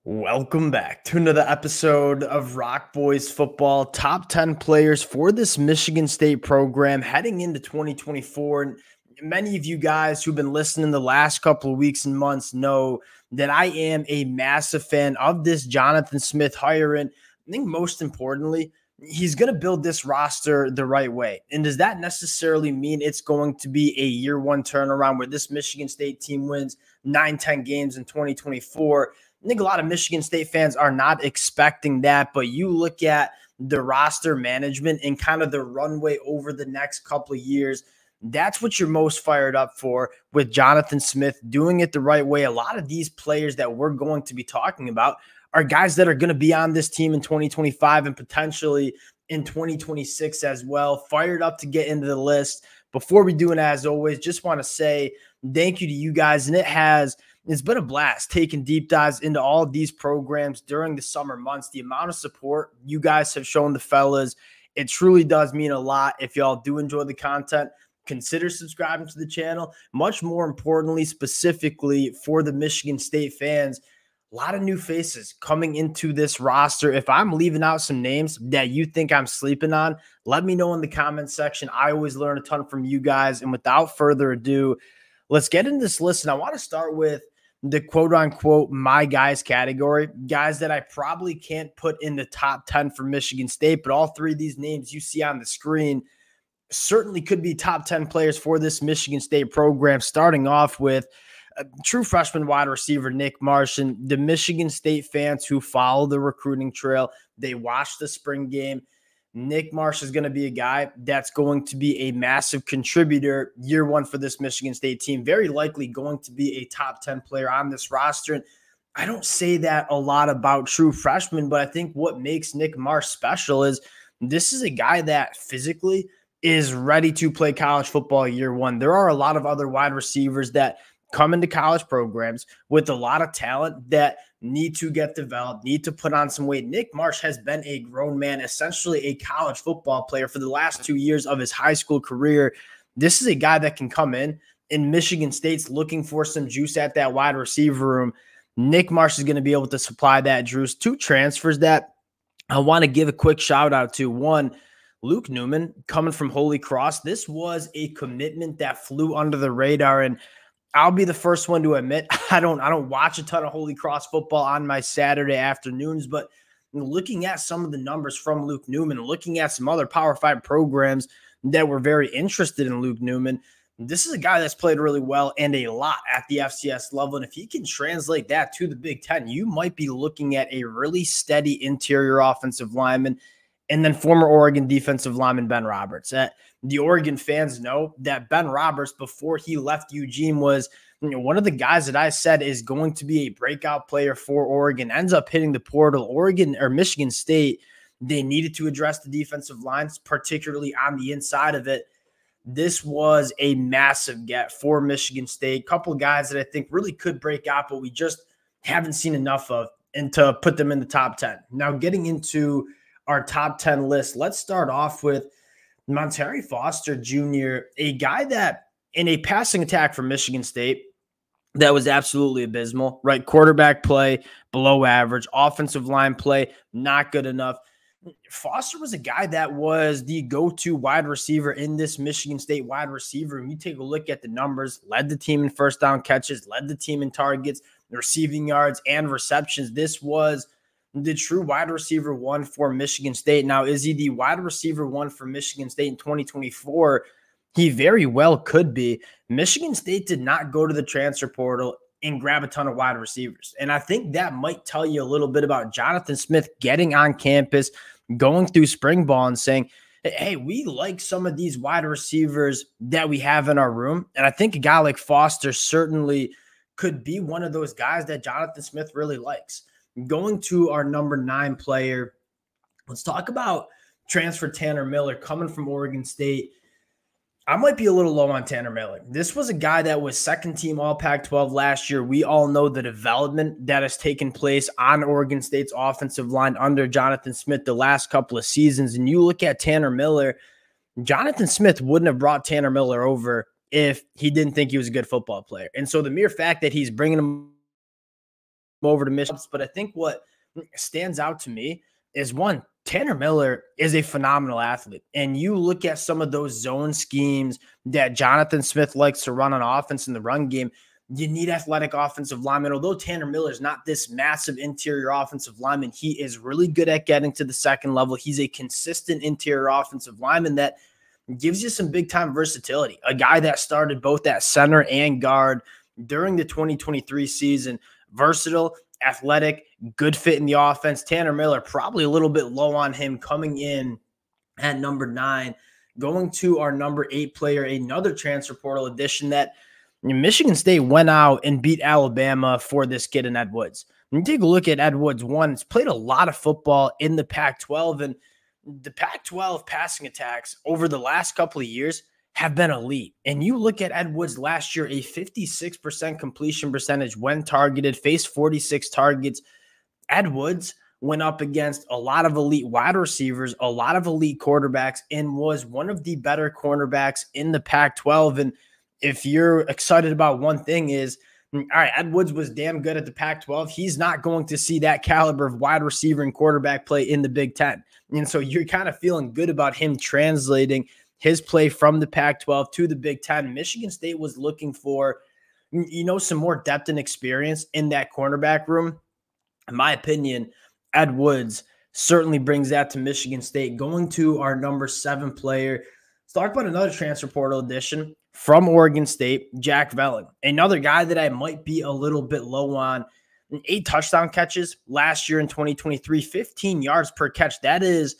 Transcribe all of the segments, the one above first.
Welcome back to another episode of Rock Boys Football. Top 10 players for this Michigan State program heading into 2024. And many of you guys who've been listening the last couple of weeks and months know that I am a massive fan of this Jonathan Smith hire. And I think most importantly, he's going to build this roster the right way. And does that necessarily mean it's going to be a year one turnaround where this Michigan State team wins 9-10 games in 2024? I think a lot of Michigan State fans are not expecting that, but you look at the roster management and kind of the runway over the next couple of years. That's what you're most fired up for with Jonathan Smith doing it the right way. A lot of these players that we're going to be talking about are guys that are going to be on this team in 2025 and potentially in 2026 as well. Fired up to get into the list. Before we do it, as always, just want to say thank you to you guys. And it's been a blast taking deep dives into all of these programs during the summer months. The amount of support you guys have shown the fellas, it truly does mean a lot. If y'all do enjoy the content, consider subscribing to the channel. Much more importantly, specifically for the Michigan State fans, a lot of new faces coming into this roster. If I'm leaving out some names that you think I'm sleeping on, let me know in the comments section. I always learn a ton from you guys. And without further ado, let's get into this list. And I want to start with the quote-unquote my guys category, guys that I probably can't put in the top 10 for Michigan State, but all three of these names you see on the screen certainly could be top 10 players for this Michigan State program, starting off with a true freshman wide receiver Nick Marsh. And the Michigan State fans who follow the recruiting trail, they watch the spring game. Nick Marsh is going to be a guy that's going to be a massive contributor year one for this Michigan State team, very likely going to be a top 10 player on this roster. And I don't say that a lot about true freshmen, but I think what makes Nick Marsh special is this is a guy that physically is ready to play college football year one. There are a lot of other wide receivers that come into college programs with a lot of talent that need to get developed, need to put on some weight. Nick Marsh has been a grown man, essentially a college football player for the last 2 years of his high school career. This is a guy that can come in, and Michigan State's looking for some juice at that wide receiver room. Nick Marsh is going to be able to supply that juice. Two transfers that I want to give a quick shout out to. One, Luke Newman coming from Holy Cross. This was a commitment that flew under the radar, and I'll be the first one to admit I don't watch a ton of Holy Cross football on my Saturday afternoons, but looking at some of the numbers from Luke Newman, looking at some other Power 5 programs that were very interested in Luke Newman, this is a guy that's played really well and a lot at the FCS level. And if he can translate that to the Big Ten, you might be looking at a really steady interior offensive lineman. And then former Oregon defensive lineman Ben Roberts. The Oregon fans know that Ben Roberts, before he left Eugene, was one of the guys that I said is going to be a breakout player for Oregon. Ends up hitting the portal. Oregon or Michigan State, they needed to address the defensive lines, particularly on the inside of it. This was a massive get for Michigan State. Couple of guys that I think really could break out, but we just haven't seen enough of, and to put them in the top 10. Now, getting into our top 10 list, let's start off with Monterey Foster Jr., a guy that in a passing attack for Michigan State that was absolutely abysmal, right? Quarterback play, below average. Offensive line play, not good enough. Foster was a guy that was the go-to wide receiver in this Michigan State wide receiver. And you take a look at the numbers, led the team in first down catches, led the team in targets, receiving yards, and receptions. This was the true wide receiver one for Michigan State. Now, is he the wide receiver one for Michigan State in 2024? He very well could be. Michigan State did not go to the transfer portal and grab a ton of wide receivers. And I think that might tell you a little bit about Jonathan Smith getting on campus, going through spring ball and saying, hey, we like some of these wide receivers that we have in our room. And I think a guy like Foster certainly could be one of those guys that Jonathan Smith really likes. Going to our number 9 player, let's talk about transfer Tanner Miller coming from Oregon State. I might be a little low on Tanner Miller. This was a guy that was second team All Pac-12 last year. We all know the development that has taken place on Oregon State's offensive line under Jonathan Smith the last couple of seasons. And you look at Tanner Miller, Jonathan Smith wouldn't have brought Tanner Miller over if he didn't think he was a good football player. And so the mere fact that he's bringing him over to Michigan. But I think what stands out to me is one, Tanner Miller is a phenomenal athlete. And you look at some of those zone schemes that Jonathan Smith likes to run on offense in the run game, you need athletic offensive linemen. Although Tanner Miller is not this massive interior offensive lineman, he is really good at getting to the second level. He's a consistent interior offensive lineman that gives you some big-time versatility. A guy that started both at center and guard during the 2023 season. Versatile, athletic, good fit in the offense. Tanner Miller, probably a little bit low on him coming in at number 9. Going to our number 8 player, another transfer portal addition that Michigan State went out and beat Alabama for this kid in Ed Woods. When you take a look at Ed Woods, one, he's played a lot of football in the Pac-12, and the Pac-12 passing attacks over the last couple of years have been elite. And you look at Ed Woods last year, a 56% completion percentage when targeted, faced 46 targets. Ed Woods went up against a lot of elite wide receivers, a lot of elite quarterbacks, and was one of the better cornerbacks in the Pac-12. And if you're excited about one thing is, all right, Ed Woods was damn good at the Pac-12. He's not going to see that caliber of wide receiver and quarterback play in the Big Ten. And so you're kind of feeling good about him translating his play from the Pac-12 to the Big Ten. Michigan State was looking for, some more depth and experience in that cornerback room. In my opinion, Ed Woods certainly brings that to Michigan State. Going to our number 7 player, let's talk about another transfer portal addition from Oregon State, Jack Velling. Another guy that I might be a little bit low on. 8 touchdown catches last year in 2023, 15 yards per catch. That is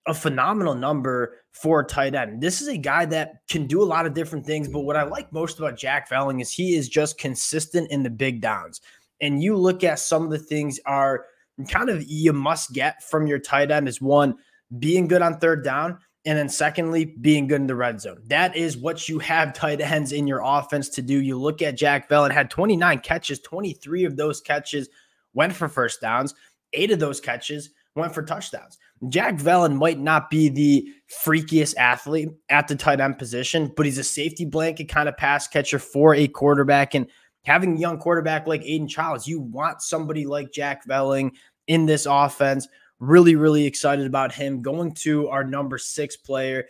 a phenomenal number for a tight end. This is a guy that can do a lot of different things, but what I like most about Jack Velling is he is just consistent in the big downs. And you look at some of the things are kind of you must get from your tight end is one, being good on third down, and then secondly, being good in the red zone. That is what you have tight ends in your offense to do. You look at Jack Velling, had 29 catches, 23 of those catches went for first downs, 8 of those catches went for touchdowns. Jack Velling might not be the freakiest athlete at the tight end position, but he's a safety blanket kind of pass catcher for a quarterback. And having a young quarterback like Aiden Childs, you want somebody like Jack Velling in this offense. Really, really excited about him. Going to our number 6 player,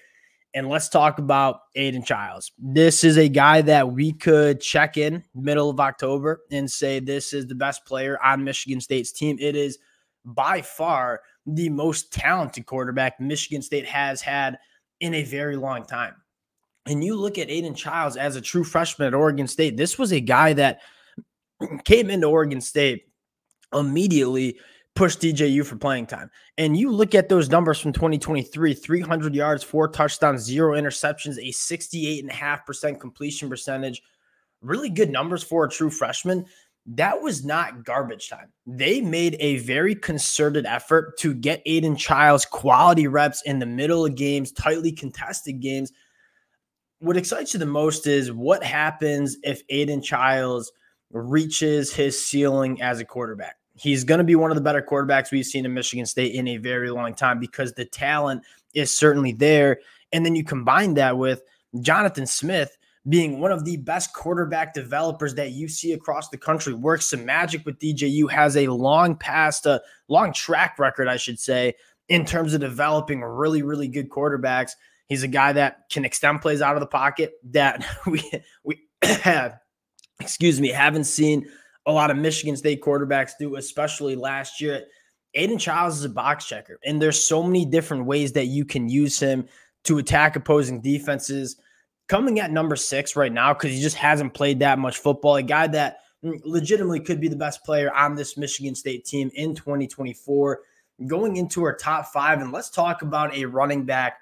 and let's talk about Aiden Childs. This is a guy that we could check in middle of October and say this is the best player on Michigan State's team. It is by far the most talented quarterback Michigan State has had in a very long time. And you look at Aiden Childs as a true freshman at Oregon State. This was a guy that came into Oregon State immediately pushed DJU for playing time. And you look at those numbers from 2023, 300 yards, 4 touchdowns, 0 interceptions, a 68.5% completion percentage. Really good numbers for a true freshman. That was not garbage time. They made a very concerted effort to get Aiden Childs quality reps in the middle of games, tightly contested games. What excites you the most is what happens if Aiden Childs reaches his ceiling as a quarterback. He's going to be one of the better quarterbacks we've seen in Michigan State in a very long time because the talent is certainly there. And then you combine that with Jonathan Smith being one of the best quarterback developers that you see across the country, works some magic with DJU, has a long track record, I should say, in terms of developing really, really good quarterbacks. He's a guy that can extend plays out of the pocket that we have, haven't seen a lot of Michigan State quarterbacks do, especially last year. Aiden Childs is a box checker, and there's so many different ways that you can use him to attack opposing defenses. Coming at number 6 right now because he just hasn't played that much football, a guy that legitimately could be the best player on this Michigan State team in 2024. Going into our top 5, and let's talk about a running back.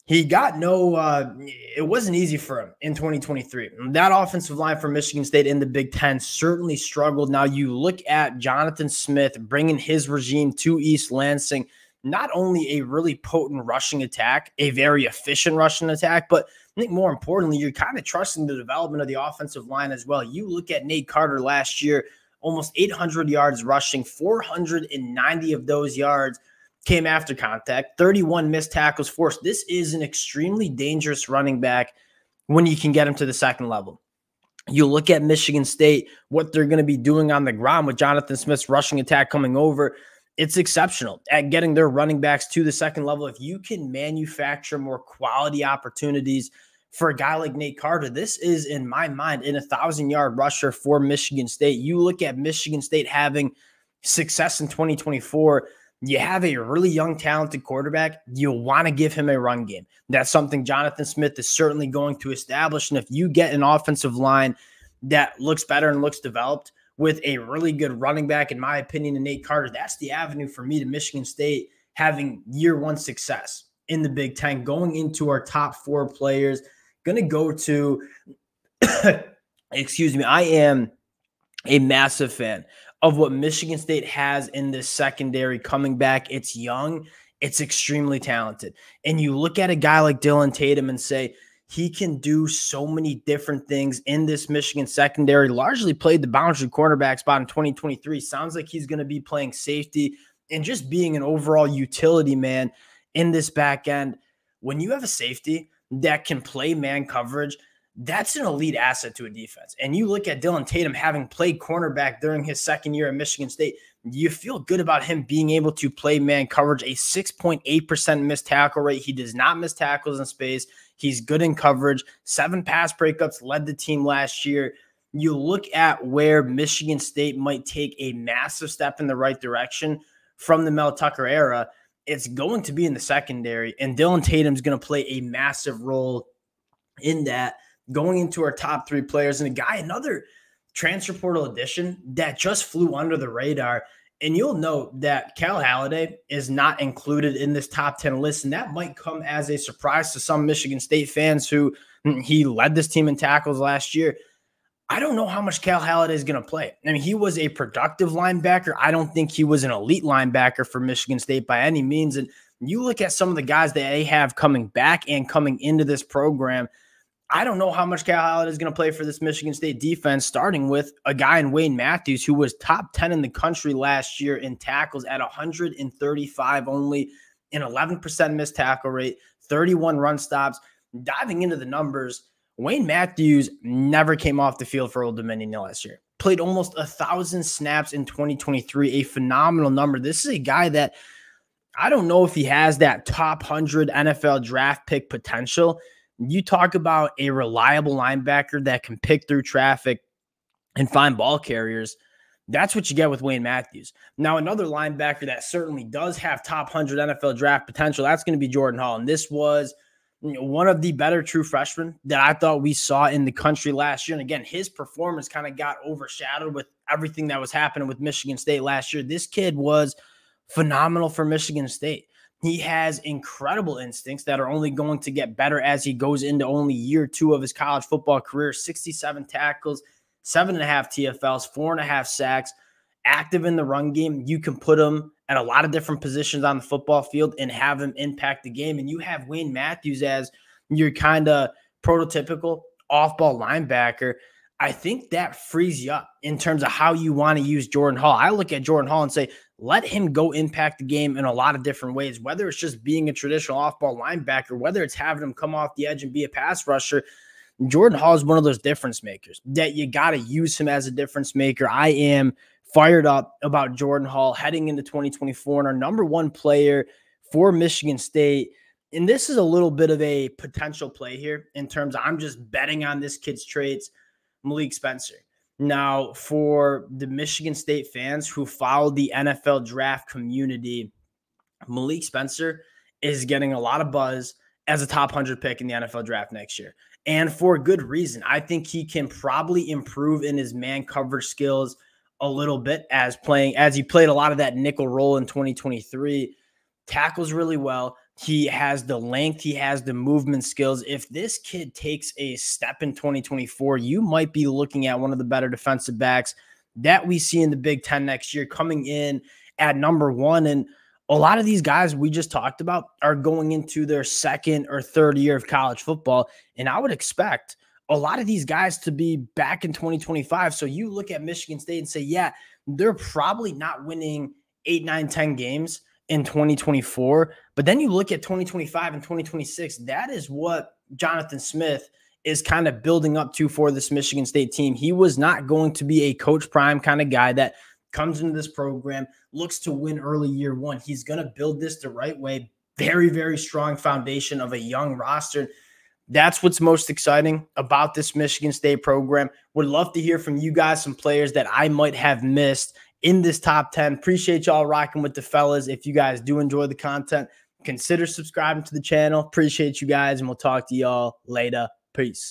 He got it wasn't easy for him in 2023. That offensive line for Michigan State in the Big Ten certainly struggled. Now you look at Jonathan Smith bringing his regime to East Lansing, not only a really potent rushing attack, a very efficient rushing attack, but I think more importantly, you're kind of trusting the development of the offensive line as well. You look at Nate Carter last year, almost 800 yards rushing, 490 of those yards came after contact, 31 missed tackles forced. This is an extremely dangerous running back when you can get him to the second level. You look at Michigan State, what they're going to be doing on the ground with Jonathan Smith's rushing attack coming over. It's exceptional at getting their running backs to the second level. If you can manufacture more quality opportunities for a guy like Nate Carter, this is, in my mind, an 1,000-yard rusher for Michigan State. You look at Michigan State having success in 2024. You have a really young, talented quarterback. You want to give him a run game. That's something Jonathan Smith is certainly going to establish. And if you get an offensive line that looks better and looks developed with a really good running back, in my opinion, and Nate Carter, that's the avenue for me to Michigan State having year one success in the Big Ten. Going into our top 4 players, going to go to, excuse me, I am a massive fan of what Michigan State has in this secondary coming back. It's young. It's extremely talented. And you look at a guy like Dylan Tatum and say, he can do so many different things in this Michigan secondary. Largely played the boundary cornerback spot in 2023. Sounds like he's going to be playing safety and just being an overall utility man in this back end. When you have a safety that can play man coverage, that's an elite asset to a defense. And you look at Dylan Tatum having played cornerback during his second year at Michigan State, you feel good about him being able to play man coverage, a 6.8% missed tackle rate. He does not miss tackles in space. He's good in coverage. 7 pass breakups led the team last year. You look at where Michigan State might take a massive step in the right direction from the Mel Tucker era. It's going to be in the secondary, and Dylan Tatum's going to play a massive role in that. Going into our top 3 players, and another transfer portal addition that just flew under the radar. And you'll note that Cal Haladay is not included in this top 10 list, and that might come as a surprise to some Michigan State fans who he led this team in tackles last year. I don't know how much Cal Haladay is going to play. I mean, he was a productive linebacker. I don't think he was an elite linebacker for Michigan State by any means. And you look at some of the guys that they have coming back and coming into this program, I don't know how much Cal Haladay is going to play for this Michigan State defense, starting with a guy in Wayne Matthews who was top 10 in the country last year in tackles at 135 only, an 11% missed tackle rate, 31 run stops. Diving into the numbers, Wayne Matthews never came off the field for Old Dominion last year. Played almost 1,000 snaps in 2023, a phenomenal number. This is a guy that I don't know if he has that top 100 NFL draft pick potential. You talk about a reliable linebacker that can pick through traffic and find ball carriers. That's what you get with Wayne Matthews. Now, another linebacker that certainly does have top 100 NFL draft potential, that's going to be Jordan Hall. And this was one of the better true freshmen that I thought we saw in the country last year. And again, his performance kind of got overshadowed with everything that was happening with Michigan State last year. This kid was phenomenal for Michigan State. He has incredible instincts that are only going to get better as he goes into only year 2 of his college football career. 67 tackles, 7.5 TFLs, 4.5 sacks, active in the run game. You can put him at a lot of different positions on the football field and have him impact the game. And you have Wayne Matthews as your kind of prototypical off-ball linebacker. I think that frees you up in terms of how you want to use Jordan Hall. I look at Jordan Hall and say, let him go impact the game in a lot of different ways, whether it's just being a traditional off-ball linebacker, whether it's having him come off the edge and be a pass rusher. Jordan Hall is one of those difference makers that you got to use him as a difference maker. I am fired up about Jordan Hall heading into 2024 and our number 1 player for Michigan State. And this is a little bit of a potential play here in terms of I'm just betting on this kid's traits, Malik Spencer. Now, for the Michigan State fans who follow the NFL draft community, Malik Spencer is getting a lot of buzz as a top 100 pick in the NFL draft next year. And for good reason. I think he can probably improve in his man coverage skills a little bit as he played a lot of that nickel role in 2023. Tackles really well. He has the length. He has the movement skills. If this kid takes a step in 2024, you might be looking at one of the better defensive backs that we see in the Big Ten next year coming in at number 1. And a lot of these guys we just talked about are going into their 2nd or 3rd year of college football. And I would expect a lot of these guys to be back in 2025. So you look at Michigan State and say, yeah, they're probably not winning 8, 9, 10 games in 2024. But then you look at 2025 and 2026, that is what Jonathan Smith is kind of building up to for this Michigan State team. He was not going to be a Coach Prime kind of guy that comes into this program, looks to win early year one. He's going to build this the right way. Very, very strong foundation of a young roster. That's what's most exciting about this Michigan State program. Would love to hear from you guys, some players that I might have missed in this top 10. Appreciate y'all rocking with the fellas. If you guys do enjoy the content, consider subscribing to the channel. Appreciate you guys, and we'll talk to y'all later. Peace.